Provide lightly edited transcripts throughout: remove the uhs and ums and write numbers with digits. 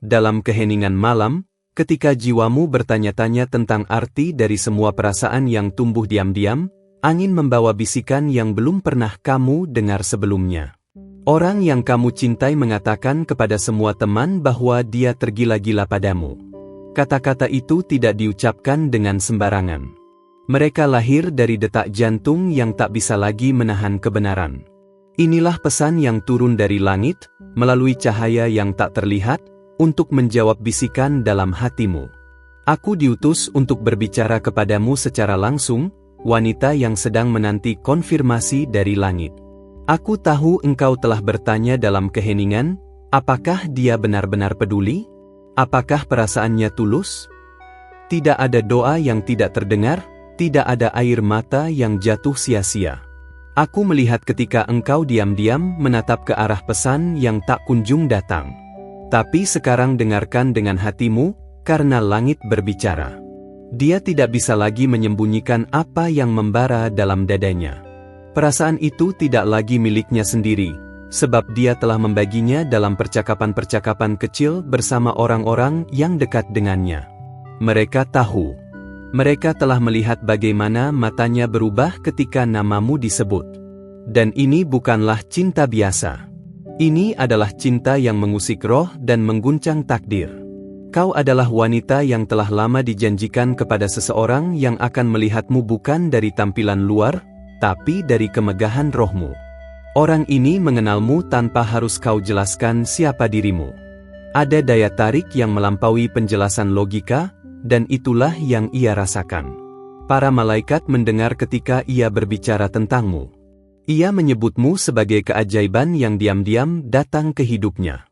dalam keheningan malam, ketika jiwamu bertanya-tanya tentang arti dari semua perasaan yang tumbuh diam-diam, angin membawa bisikan yang belum pernah kamu dengar sebelumnya. Orang yang kamu cintai mengatakan kepada semua teman bahwa dia tergila-gila padamu. Kata-kata itu tidak diucapkan dengan sembarangan. Mereka lahir dari detak jantung yang tak bisa lagi menahan kebenaran. Inilah pesan yang turun dari langit, melalui cahaya yang tak terlihat, untuk menjawab bisikan dalam hatimu. Aku diutus untuk berbicara kepadamu secara langsung, wanita yang sedang menanti konfirmasi dari langit. Aku tahu engkau telah bertanya dalam keheningan, apakah dia benar-benar peduli? Apakah perasaannya tulus? Tidak ada doa yang tidak terdengar, tidak ada air mata yang jatuh sia-sia. Aku melihat ketika engkau diam-diam menatap ke arah pesan yang tak kunjung datang. Tapi sekarang dengarkan dengan hatimu, karena langit berbicara. Dia tidak bisa lagi menyembunyikan apa yang membara dalam dadanya. Perasaan itu tidak lagi miliknya sendiri, sebab dia telah membaginya dalam percakapan-percakapan kecil bersama orang-orang yang dekat dengannya. Mereka tahu. Mereka telah melihat bagaimana matanya berubah ketika namamu disebut. Dan ini bukanlah cinta biasa. Ini adalah cinta yang mengusik roh dan mengguncang takdir. Kau adalah wanita yang telah lama dijanjikan kepada seseorang yang akan melihatmu bukan dari tampilan luar, tapi dari kemegahan rohmu. Orang ini mengenalmu tanpa harus kau jelaskan siapa dirimu. Ada daya tarik yang melampaui penjelasan logika, dan itulah yang ia rasakan. Para malaikat mendengar ketika ia berbicara tentangmu. Ia menyebutmu sebagai keajaiban yang diam-diam datang ke hidupnya.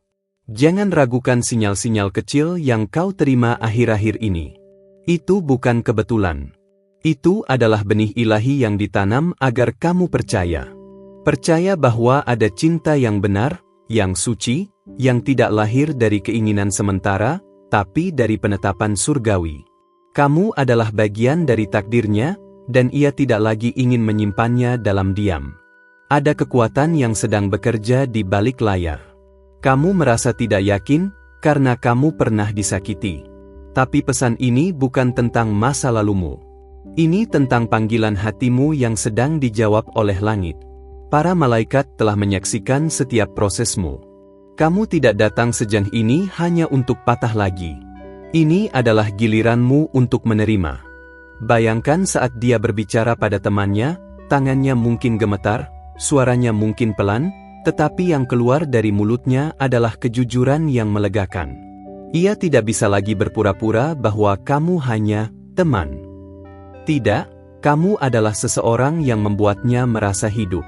Jangan ragukan sinyal-sinyal kecil yang kau terima akhir-akhir ini. Itu bukan kebetulan. Itu adalah benih ilahi yang ditanam agar kamu percaya. Percaya bahwa ada cinta yang benar, yang suci, yang tidak lahir dari keinginan sementara, tapi dari penetapan surgawi. Kamu adalah bagian dari takdirnya, dan ia tidak lagi ingin menyimpannya dalam diam. Ada kekuatan yang sedang bekerja di balik layar. Kamu merasa tidak yakin, karena kamu pernah disakiti. Tapi pesan ini bukan tentang masa lalumu. Ini tentang panggilan hatimu yang sedang dijawab oleh langit. Para malaikat telah menyaksikan setiap prosesmu. Kamu tidak datang sejauh ini hanya untuk patah lagi. Ini adalah giliranmu untuk menerima. Bayangkan saat dia berbicara pada temannya, tangannya mungkin gemetar, suaranya mungkin pelan, tetapi yang keluar dari mulutnya adalah kejujuran yang melegakan. Ia tidak bisa lagi berpura-pura bahwa kamu hanya teman. Tidak, kamu adalah seseorang yang membuatnya merasa hidup.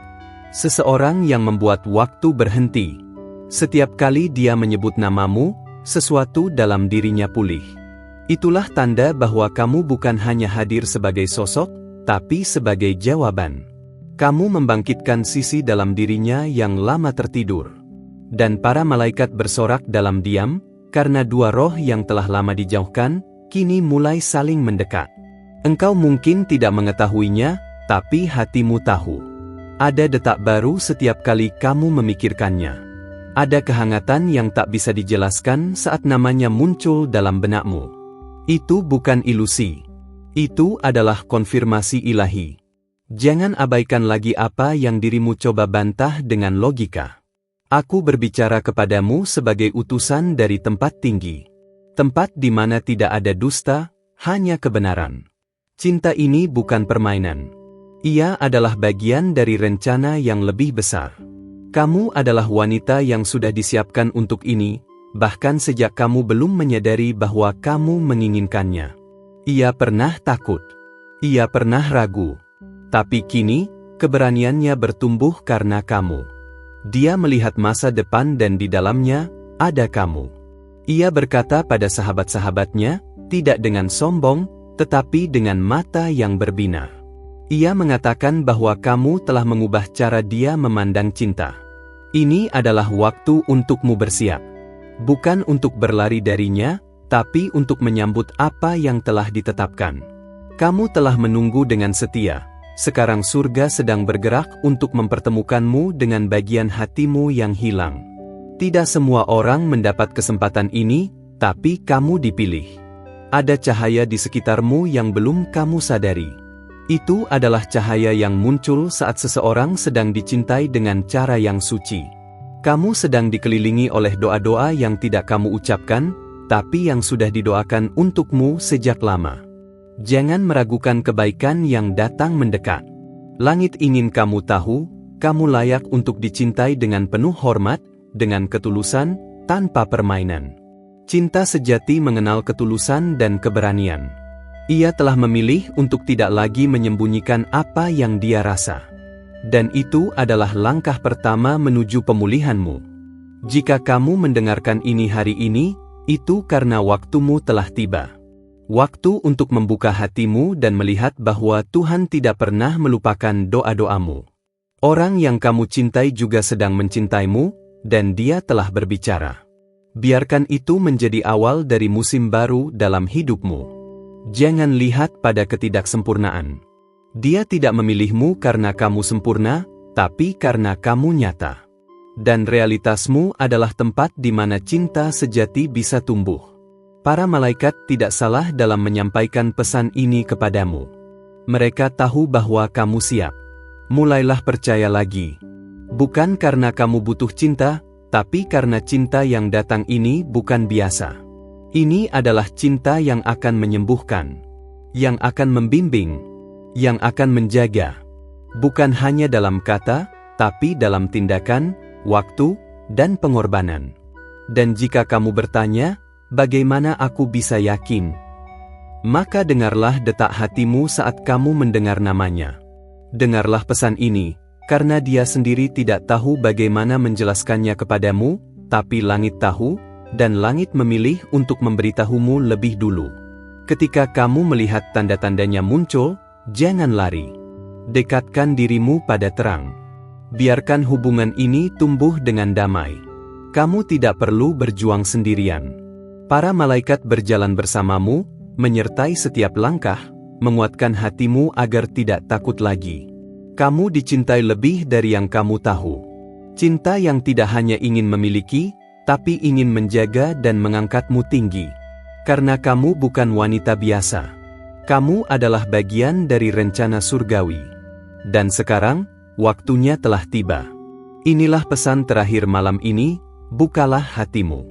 Seseorang yang membuat waktu berhenti. Setiap kali dia menyebut namamu, sesuatu dalam dirinya pulih. Itulah tanda bahwa kamu bukan hanya hadir sebagai sosok, tapi sebagai jawaban. Kamu membangkitkan sisi dalam dirinya yang lama tertidur. Dan para malaikat bersorak dalam diam, karena dua roh yang telah lama dijauhkan, kini mulai saling mendekat. Engkau mungkin tidak mengetahuinya, tapi hatimu tahu. Ada detak baru setiap kali kamu memikirkannya. Ada kehangatan yang tak bisa dijelaskan saat namanya muncul dalam benakmu. Itu bukan ilusi. Itu adalah konfirmasi ilahi. Jangan abaikan lagi apa yang dirimu coba bantah dengan logika. Aku berbicara kepadamu sebagai utusan dari tempat tinggi. Tempat di mana tidak ada dusta, hanya kebenaran. Cinta ini bukan permainan. Ia adalah bagian dari rencana yang lebih besar. Kamu adalah wanita yang sudah disiapkan untuk ini, bahkan sejak kamu belum menyadari bahwa kamu menginginkannya. Ia pernah takut. Ia pernah ragu. Tapi kini, keberaniannya bertumbuh karena kamu. Dia melihat masa depan dan di dalamnya, ada kamu. Ia berkata pada sahabat-sahabatnya, tidak dengan sombong, tetapi dengan mata yang berbinar. Ia mengatakan bahwa kamu telah mengubah cara dia memandang cinta. Ini adalah waktu untukmu bersiap. Bukan untuk berlari darinya, tapi untuk menyambut apa yang telah ditetapkan. Kamu telah menunggu dengan setia. Sekarang surga sedang bergerak untuk mempertemukanmu dengan bagian hatimu yang hilang. Tidak semua orang mendapat kesempatan ini, tapi kamu dipilih. Ada cahaya di sekitarmu yang belum kamu sadari. Itu adalah cahaya yang muncul saat seseorang sedang dicintai dengan cara yang suci. Kamu sedang dikelilingi oleh doa-doa yang tidak kamu ucapkan, tapi yang sudah didoakan untukmu sejak lama. Jangan meragukan kebaikan yang datang mendekat. Langit ingin kamu tahu, kamu layak untuk dicintai dengan penuh hormat, dengan ketulusan, tanpa permainan. Cinta sejati mengenal ketulusan dan keberanian. Ia telah memilih untuk tidak lagi menyembunyikan apa yang dia rasa. Dan itu adalah langkah pertama menuju pemulihanmu. Jika kamu mendengarkan ini hari ini, itu karena waktumu telah tiba. Waktu untuk membuka hatimu dan melihat bahwa Tuhan tidak pernah melupakan doa-doamu. Orang yang kamu cintai juga sedang mencintaimu, dan dia telah berbicara. Biarkan itu menjadi awal dari musim baru dalam hidupmu. Jangan lihat pada ketidaksempurnaan. Dia tidak memilihmu karena kamu sempurna, tapi karena kamu nyata. Dan realitasmu adalah tempat di mana cinta sejati bisa tumbuh. Para malaikat tidak salah dalam menyampaikan pesan ini kepadamu. Mereka tahu bahwa kamu siap. Mulailah percaya lagi. Bukan karena kamu butuh cinta, tapi karena cinta yang datang ini bukan biasa. Ini adalah cinta yang akan menyembuhkan, yang akan membimbing, yang akan menjaga. Bukan hanya dalam kata, tapi dalam tindakan, waktu, dan pengorbanan. Dan jika kamu bertanya, bagaimana aku bisa yakin? Maka dengarlah detak hatimu saat kamu mendengar namanya. Dengarlah pesan ini, karena dia sendiri tidak tahu bagaimana menjelaskannya kepadamu, tapi langit tahu, dan langit memilih untuk memberitahumu lebih dulu. Ketika kamu melihat tanda-tandanya muncul, jangan lari. Dekatkan dirimu pada terang. Biarkan hubungan ini tumbuh dengan damai. Kamu tidak perlu berjuang sendirian. Para malaikat berjalan bersamamu, menyertai setiap langkah, menguatkan hatimu agar tidak takut lagi. Kamu dicintai lebih dari yang kamu tahu. Cinta yang tidak hanya ingin memiliki, tapi ingin menjaga dan mengangkatmu tinggi. Karena kamu bukan wanita biasa. Kamu adalah bagian dari rencana surgawi. Dan sekarang, waktunya telah tiba. Inilah pesan terakhir malam ini, bukalah hatimu.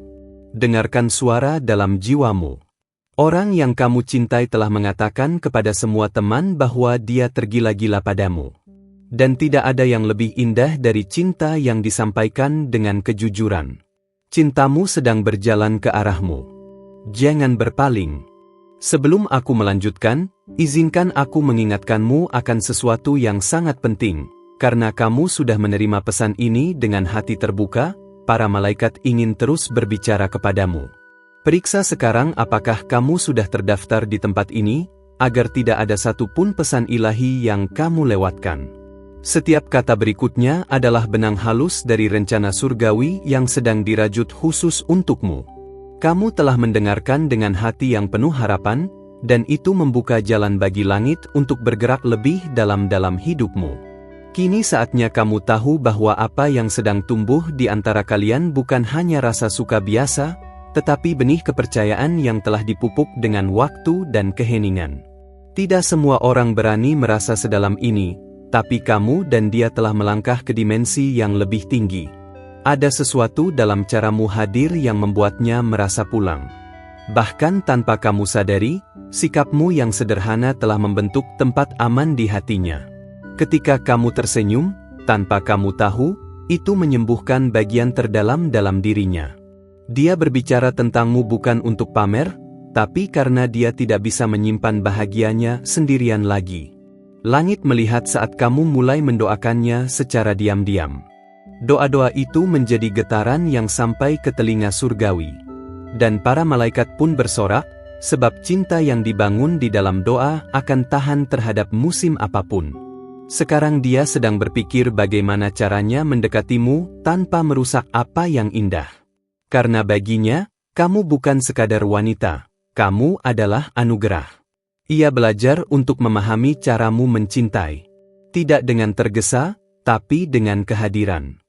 Dengarkan suara dalam jiwamu. Orang yang kamu cintai telah mengatakan kepada semua teman bahwa dia tergila-gila padamu. Dan tidak ada yang lebih indah dari cinta yang disampaikan dengan kejujuran. Cintamu sedang berjalan ke arahmu. Jangan berpaling. Sebelum aku melanjutkan, izinkan aku mengingatkanmu akan sesuatu yang sangat penting. Karena kamu sudah menerima pesan ini dengan hati terbuka, para malaikat ingin terus berbicara kepadamu. Periksa sekarang apakah kamu sudah terdaftar di tempat ini, agar tidak ada satupun pesan ilahi yang kamu lewatkan. Setiap kata berikutnya adalah benang halus dari rencana surgawi yang sedang dirajut khusus untukmu. Kamu telah mendengarkan dengan hati yang penuh harapan, dan itu membuka jalan bagi langit untuk bergerak lebih dalam hidupmu. Kini saatnya kamu tahu bahwa apa yang sedang tumbuh di antara kalian bukan hanya rasa suka biasa, tetapi benih kepercayaan yang telah dipupuk dengan waktu dan keheningan. Tidak semua orang berani merasa sedalam ini, tapi kamu dan dia telah melangkah ke dimensi yang lebih tinggi. Ada sesuatu dalam caramu hadir yang membuatnya merasa pulang. Bahkan tanpa kamu sadari, sikapmu yang sederhana telah membentuk tempat aman di hatinya. Ketika kamu tersenyum, tanpa kamu tahu, itu menyembuhkan bagian terdalam dalam dirinya. Dia berbicara tentangmu bukan untuk pamer, tapi karena dia tidak bisa menyimpan bahagianya sendirian lagi. Langit melihat saat kamu mulai mendoakannya secara diam-diam. Doa-doa itu menjadi getaran yang sampai ke telinga surgawi. Dan para malaikat pun bersorak, sebab cinta yang dibangun di dalam doa akan tahan terhadap musim apapun. Sekarang dia sedang berpikir bagaimana caranya mendekatimu tanpa merusak apa yang indah. Karena baginya, kamu bukan sekadar wanita, kamu adalah anugerah. Ia belajar untuk memahami caramu mencintai. Tidak dengan tergesa, tapi dengan kehadiran.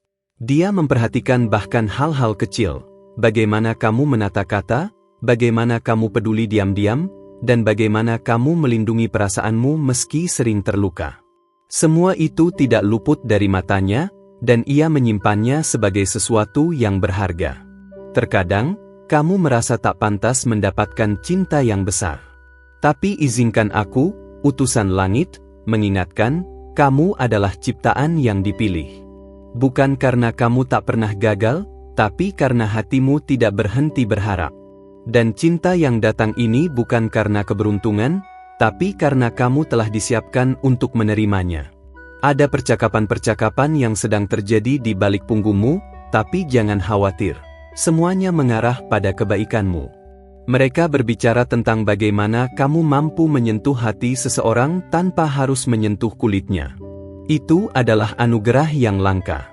Dia memperhatikan bahkan hal-hal kecil, bagaimana kamu menata kata, bagaimana kamu peduli diam-diam, dan bagaimana kamu melindungi perasaanmu meski sering terluka. Semua itu tidak luput dari matanya, dan ia menyimpannya sebagai sesuatu yang berharga. Terkadang, kamu merasa tak pantas mendapatkan cinta yang besar. Tapi izinkan aku, utusan langit, mengingatkan, kamu adalah ciptaan yang dipilih. Bukan karena kamu tak pernah gagal, tapi karena hatimu tidak berhenti berharap. Dan cinta yang datang ini bukan karena keberuntungan, tapi karena kamu telah disiapkan untuk menerimanya. Ada percakapan-percakapan yang sedang terjadi di balik punggungmu, tapi jangan khawatir. Semuanya mengarah pada kebaikanmu. Mereka berbicara tentang bagaimana kamu mampu menyentuh hati seseorang tanpa harus menyentuh kulitnya. Itu adalah anugerah yang langka.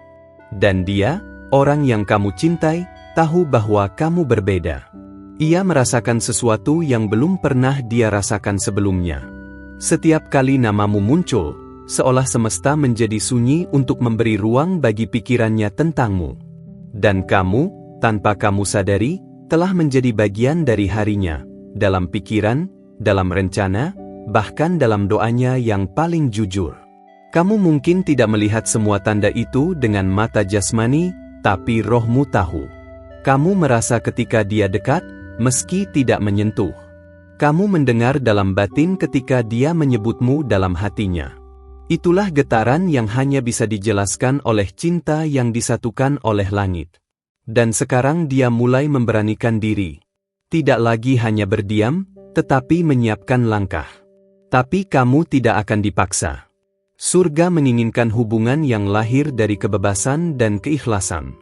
Dan dia, orang yang kamu cintai, tahu bahwa kamu berbeda. Ia merasakan sesuatu yang belum pernah dia rasakan sebelumnya. Setiap kali namamu muncul, seolah semesta menjadi sunyi untuk memberi ruang bagi pikirannya tentangmu. Dan kamu, tanpa kamu sadari, telah menjadi bagian dari harinya, dalam pikiran, dalam rencana, bahkan dalam doanya yang paling jujur. Kamu mungkin tidak melihat semua tanda itu dengan mata jasmani, tapi rohmu tahu. Kamu merasa ketika dia dekat, meski tidak menyentuh. Kamu mendengar dalam batin ketika dia menyebutmu dalam hatinya. Itulah getaran yang hanya bisa dijelaskan oleh cinta yang disatukan oleh langit. Dan sekarang dia mulai memberanikan diri. Tidak lagi hanya berdiam, tetapi menyiapkan langkah. Tapi kamu tidak akan dipaksa. Surga menginginkan hubungan yang lahir dari kebebasan dan keikhlasan.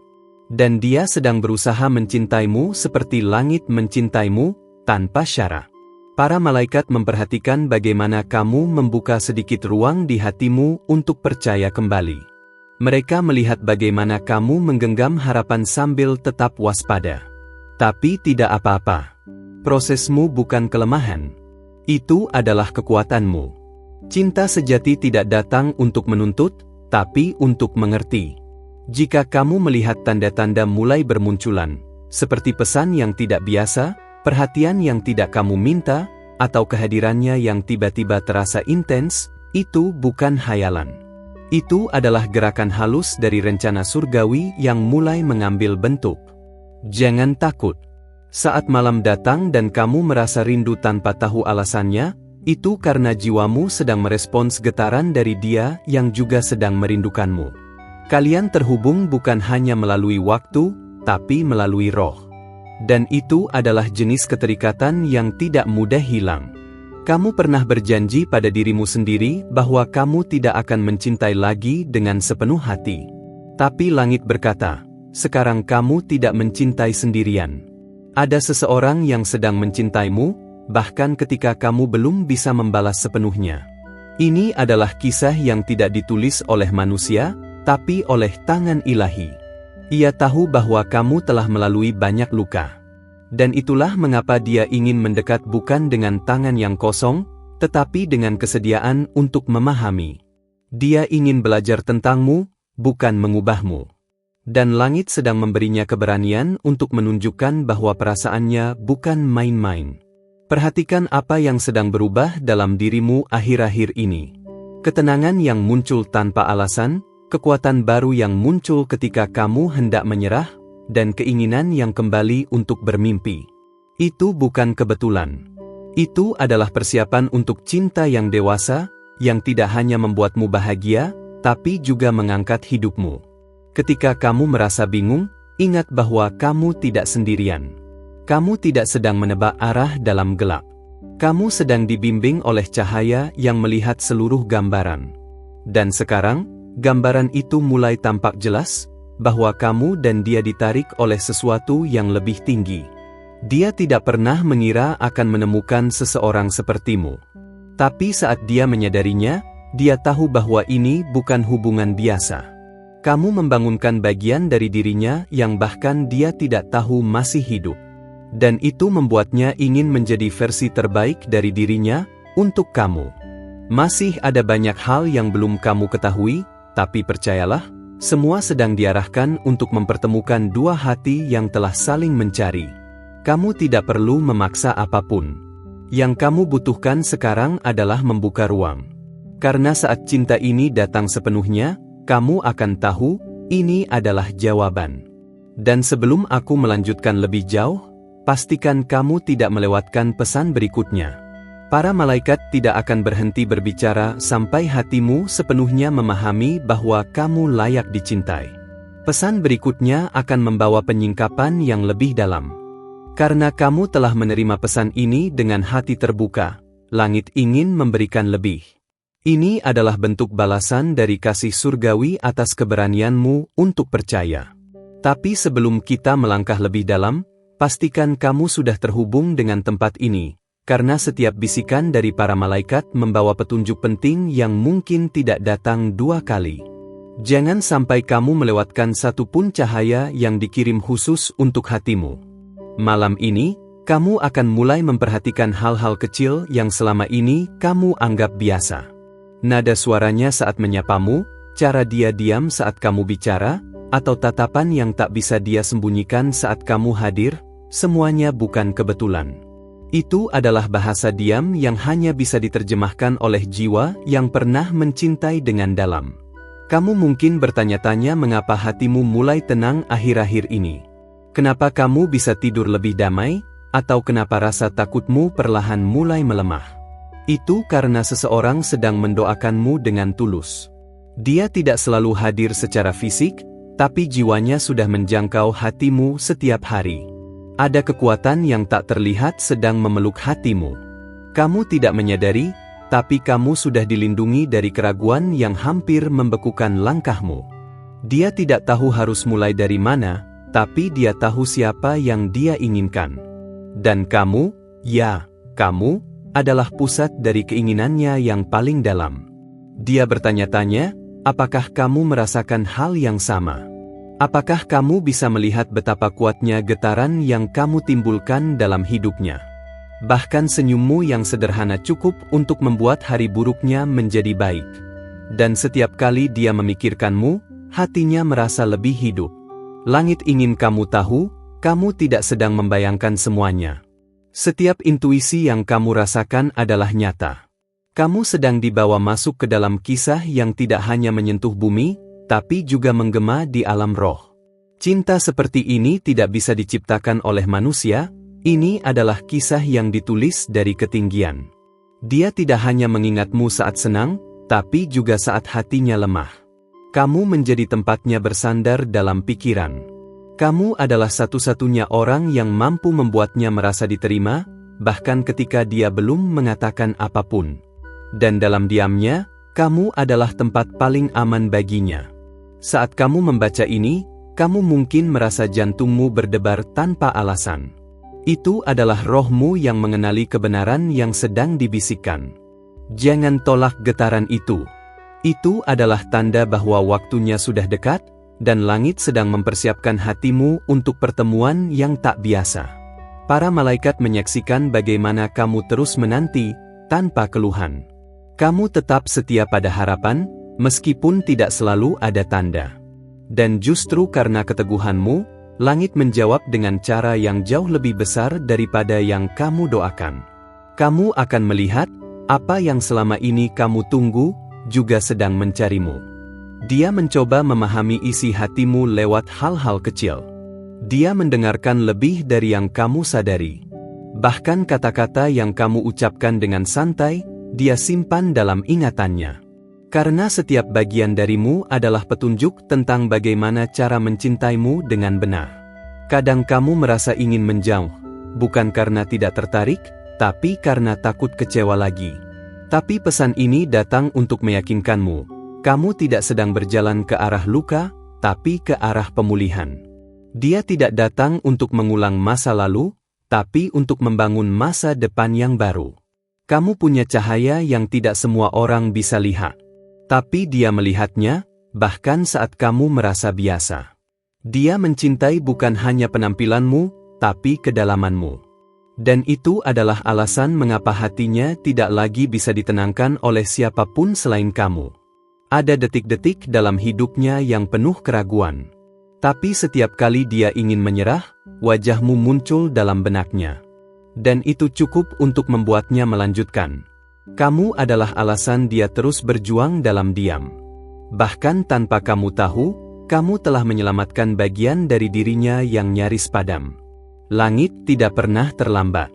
Dan dia sedang berusaha mencintaimu seperti langit mencintaimu, tanpa syarat. Para malaikat memperhatikan bagaimana kamu membuka sedikit ruang di hatimu untuk percaya kembali. Mereka melihat bagaimana kamu menggenggam harapan sambil tetap waspada. Tapi tidak apa-apa. Prosesmu bukan kelemahan. Itu adalah kekuatanmu. Cinta sejati tidak datang untuk menuntut, tapi untuk mengerti. Jika kamu melihat tanda-tanda mulai bermunculan, seperti pesan yang tidak biasa, perhatian yang tidak kamu minta, atau kehadirannya yang tiba-tiba terasa intens, itu bukan khayalan. Itu adalah gerakan halus dari rencana surgawi yang mulai mengambil bentuk. Jangan takut. Saat malam datang dan kamu merasa rindu tanpa tahu alasannya, itu karena jiwamu sedang merespons getaran dari dia yang juga sedang merindukanmu. Kalian terhubung bukan hanya melalui waktu, tapi melalui roh. Dan itu adalah jenis keterikatan yang tidak mudah hilang. Kamu pernah berjanji pada dirimu sendiri bahwa kamu tidak akan mencintai lagi dengan sepenuh hati. Tapi langit berkata, sekarang kamu tidak mencintai sendirian. Ada seseorang yang sedang mencintaimu, bahkan ketika kamu belum bisa membalas sepenuhnya. Ini adalah kisah yang tidak ditulis oleh manusia, tapi oleh tangan ilahi. Ia tahu bahwa kamu telah melalui banyak luka. Dan itulah mengapa dia ingin mendekat bukan dengan tangan yang kosong, tetapi dengan kesediaan untuk memahami. Dia ingin belajar tentangmu, bukan mengubahmu. Dan langit sedang memberinya keberanian untuk menunjukkan bahwa perasaannya bukan main-main. Perhatikan apa yang sedang berubah dalam dirimu akhir-akhir ini. Ketenangan yang muncul tanpa alasan, kekuatan baru yang muncul ketika kamu hendak menyerah, dan keinginan yang kembali untuk bermimpi. Itu bukan kebetulan. Itu adalah persiapan untuk cinta yang dewasa, yang tidak hanya membuatmu bahagia, tapi juga mengangkat hidupmu. Ketika kamu merasa bingung, ingat bahwa kamu tidak sendirian. Kamu tidak sedang menebak arah dalam gelap. Kamu sedang dibimbing oleh cahaya yang melihat seluruh gambaran. Dan sekarang, gambaran itu mulai tampak jelas, bahwa kamu dan dia ditarik oleh sesuatu yang lebih tinggi. Dia tidak pernah mengira akan menemukan seseorang sepertimu. Tapi saat dia menyadarinya, dia tahu bahwa ini bukan hubungan biasa. Kamu membangunkan bagian dari dirinya yang bahkan dia tidak tahu masih hidup. Dan itu membuatnya ingin menjadi versi terbaik dari dirinya, untuk kamu. Masih ada banyak hal yang belum kamu ketahui, tapi percayalah, Semua sedang diarahkan untuk mempertemukan dua hati yang telah saling mencari. Kamu tidak perlu memaksa apapun. Yang kamu butuhkan sekarang adalah membuka ruang. Karena saat cinta ini datang sepenuhnya, kamu akan tahu, ini adalah jawaban. Dan sebelum aku melanjutkan lebih jauh, pastikan kamu tidak melewatkan pesan berikutnya. Para malaikat tidak akan berhenti berbicara sampai hatimu sepenuhnya memahami bahwa kamu layak dicintai. Pesan berikutnya akan membawa penyingkapan yang lebih dalam. Karena kamu telah menerima pesan ini dengan hati terbuka, langit ingin memberikan lebih. Ini adalah bentuk balasan dari kasih surgawi atas keberanianmu untuk percaya. Tapi sebelum kita melangkah lebih dalam, pastikan kamu sudah terhubung dengan tempat ini. Karena setiap bisikan dari para malaikat membawa petunjuk penting yang mungkin tidak datang dua kali. Jangan sampai kamu melewatkan satu pun cahaya yang dikirim khusus untuk hatimu. Malam ini, kamu akan mulai memperhatikan hal-hal kecil yang selama ini kamu anggap biasa. Nada suaranya saat menyapamu, cara dia diam saat kamu bicara, atau tatapan yang tak bisa dia sembunyikan saat kamu hadir, semuanya bukan kebetulan. Itu adalah bahasa diam yang hanya bisa diterjemahkan oleh jiwa yang pernah mencintai dengan dalam. Kamu mungkin bertanya-tanya mengapa hatimu mulai tenang akhir-akhir ini. Kenapa kamu bisa tidur lebih damai, atau kenapa rasa takutmu perlahan mulai melemah. Itu karena seseorang sedang mendoakanmu dengan tulus. Dia tidak selalu hadir secara fisik, tapi jiwanya sudah menjangkau hatimu setiap hari. Ada kekuatan yang tak terlihat sedang memeluk hatimu. Kamu tidak menyadari, tapi kamu sudah dilindungi dari keraguan yang hampir membekukan langkahmu. Dia tidak tahu harus mulai dari mana, tapi dia tahu siapa yang dia inginkan. Dan kamu, ya, kamu, adalah pusat dari keinginannya yang paling dalam. Dia bertanya-tanya, apakah kamu merasakan hal yang sama? Apakah kamu bisa melihat betapa kuatnya getaran yang kamu timbulkan dalam hidupnya? Bahkan senyummu yang sederhana cukup untuk membuat hari buruknya menjadi baik. Dan setiap kali dia memikirkanmu, hatinya merasa lebih hidup. Langit ingin kamu tahu, kamu tidak sedang membayangkan semuanya. Setiap intuisi yang kamu rasakan adalah nyata. Kamu sedang dibawa masuk ke dalam kisah yang tidak hanya menyentuh bumi, tapi juga menggema di alam roh. Cinta seperti ini tidak bisa diciptakan oleh manusia, ini adalah kisah yang ditulis dari ketinggian. Dia tidak hanya mengingatmu saat senang, tapi juga saat hatinya lemah. Kamu menjadi tempatnya bersandar dalam pikiran. Kamu adalah satu-satunya orang yang mampu membuatnya merasa diterima, bahkan ketika dia belum mengatakan apapun. Dan dalam diamnya, kamu adalah tempat paling aman baginya. Saat kamu membaca ini, kamu mungkin merasa jantungmu berdebar tanpa alasan. Itu adalah rohmu yang mengenali kebenaran yang sedang dibisikkan. Jangan tolak getaran itu. Itu adalah tanda bahwa waktunya sudah dekat, dan langit sedang mempersiapkan hatimu untuk pertemuan yang tak biasa. Para malaikat menyaksikan bagaimana kamu terus menanti, tanpa keluhan. Kamu tetap setia pada harapan, meskipun tidak selalu ada tanda. Dan justru karena keteguhanmu, langit menjawab dengan cara yang jauh lebih besar daripada yang kamu doakan. Kamu akan melihat, apa yang selama ini kamu tunggu, juga sedang mencarimu. Dia mencoba memahami isi hatimu lewat hal-hal kecil. Dia mendengarkan lebih dari yang kamu sadari. Bahkan kata-kata yang kamu ucapkan dengan santai, dia simpan dalam ingatannya. Karena setiap bagian darimu adalah petunjuk tentang bagaimana cara mencintaimu dengan benar. Kadang kamu merasa ingin menjauh, bukan karena tidak tertarik, tapi karena takut kecewa lagi. Tapi pesan ini datang untuk meyakinkanmu, kamu tidak sedang berjalan ke arah luka, tapi ke arah pemulihan. Dia tidak datang untuk mengulang masa lalu, tapi untuk membangun masa depan yang baru. Kamu punya cahaya yang tidak semua orang bisa lihat. Tapi dia melihatnya, bahkan saat kamu merasa biasa. Dia mencintai bukan hanya penampilanmu, tapi kedalamanmu. Dan itu adalah alasan mengapa hatinya tidak lagi bisa ditenangkan oleh siapapun selain kamu. Ada detik-detik dalam hidupnya yang penuh keraguan. Tapi setiap kali dia ingin menyerah, wajahmu muncul dalam benaknya. Dan itu cukup untuk membuatnya melanjutkan. Kamu adalah alasan dia terus berjuang dalam diam. Bahkan tanpa kamu tahu, kamu telah menyelamatkan bagian dari dirinya yang nyaris padam. Langit tidak pernah terlambat.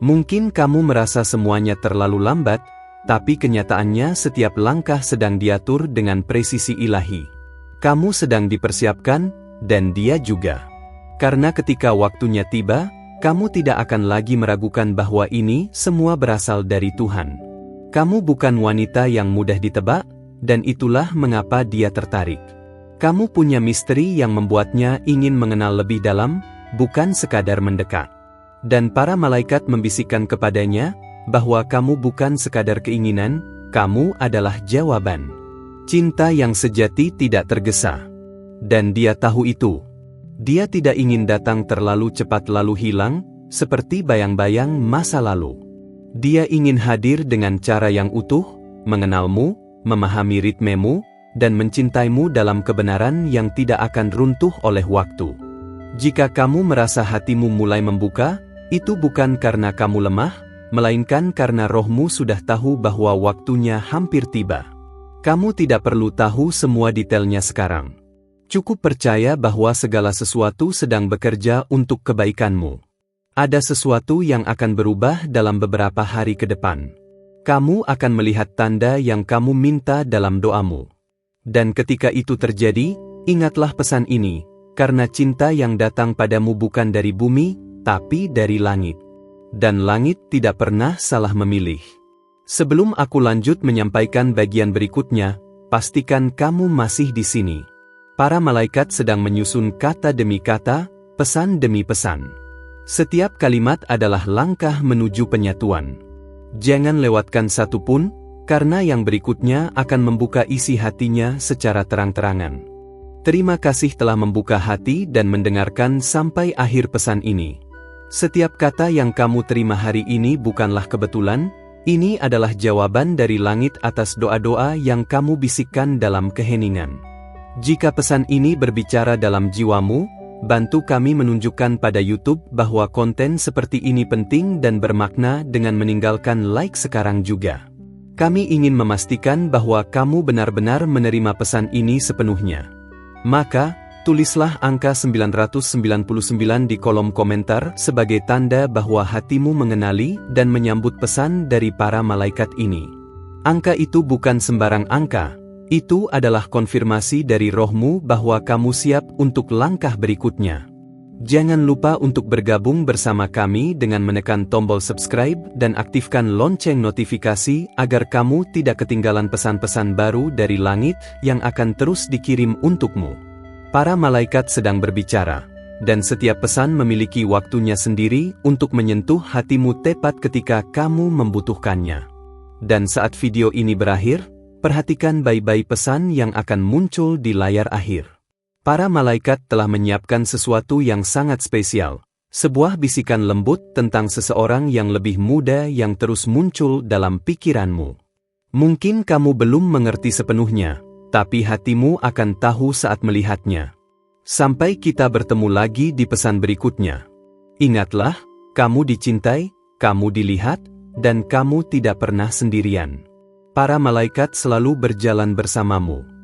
Mungkin kamu merasa semuanya terlalu lambat, tapi kenyataannya setiap langkah sedang diatur dengan presisi ilahi. Kamu sedang dipersiapkan, dan dia juga. Karena ketika waktunya tiba, kamu tidak akan lagi meragukan bahwa ini semua berasal dari Tuhan. Kamu bukan wanita yang mudah ditebak, dan itulah mengapa dia tertarik. Kamu punya misteri yang membuatnya ingin mengenal lebih dalam, bukan sekadar mendekat. Dan para malaikat membisikkan kepadanya, bahwa kamu bukan sekadar keinginan, kamu adalah jawaban. Cinta yang sejati tidak tergesa. Dan dia tahu itu. Dia tidak ingin datang terlalu cepat lalu hilang, seperti bayang-bayang masa lalu. Dia ingin hadir dengan cara yang utuh, mengenalmu, memahami ritmemu, dan mencintaimu dalam kebenaran yang tidak akan runtuh oleh waktu. Jika kamu merasa hatimu mulai membuka, itu bukan karena kamu lemah, melainkan karena rohmu sudah tahu bahwa waktunya hampir tiba. Kamu tidak perlu tahu semua detailnya sekarang. Cukup percaya bahwa segala sesuatu sedang bekerja untuk kebaikanmu. Ada sesuatu yang akan berubah dalam beberapa hari ke depan. Kamu akan melihat tanda yang kamu minta dalam doamu. Dan ketika itu terjadi, ingatlah pesan ini, karena cinta yang datang padamu bukan dari bumi, tapi dari langit. Dan langit tidak pernah salah memilih. Sebelum aku lanjut menyampaikan bagian berikutnya, pastikan kamu masih di sini. Para malaikat sedang menyusun kata demi kata, pesan demi pesan. Setiap kalimat adalah langkah menuju penyatuan. Jangan lewatkan satu pun, karena yang berikutnya akan membuka isi hatinya secara terang-terangan. Terima kasih telah membuka hati dan mendengarkan sampai akhir pesan ini. Setiap kata yang kamu terima hari ini bukanlah kebetulan, ini adalah jawaban dari langit atas doa-doa yang kamu bisikkan dalam keheningan. Jika pesan ini berbicara dalam jiwamu, bantu kami menunjukkan pada YouTube bahwa konten seperti ini penting dan bermakna dengan meninggalkan like sekarang juga. Kami ingin memastikan bahwa kamu benar-benar menerima pesan ini sepenuhnya. Maka, tulislah angka 999 di kolom komentar sebagai tanda bahwa hatimu mengenali dan menyambut pesan dari para malaikat ini. Angka itu bukan sembarang angka, itu adalah konfirmasi dari rohmu bahwa kamu siap untuk langkah berikutnya. Jangan lupa untuk bergabung bersama kami dengan menekan tombol subscribe dan aktifkan lonceng notifikasi agar kamu tidak ketinggalan pesan-pesan baru dari langit yang akan terus dikirim untukmu. Para malaikat sedang berbicara, dan setiap pesan memiliki waktunya sendiri untuk menyentuh hatimu tepat ketika kamu membutuhkannya. Dan saat video ini berakhir, perhatikan baik-baik pesan yang akan muncul di layar akhir. Para malaikat telah menyiapkan sesuatu yang sangat spesial, sebuah bisikan lembut tentang seseorang yang lebih muda yang terus muncul dalam pikiranmu. Mungkin kamu belum mengerti sepenuhnya, tapi hatimu akan tahu saat melihatnya. Sampai kita bertemu lagi di pesan berikutnya. Ingatlah, kamu dicintai, kamu dilihat, dan kamu tidak pernah sendirian. Para malaikat selalu berjalan bersamamu.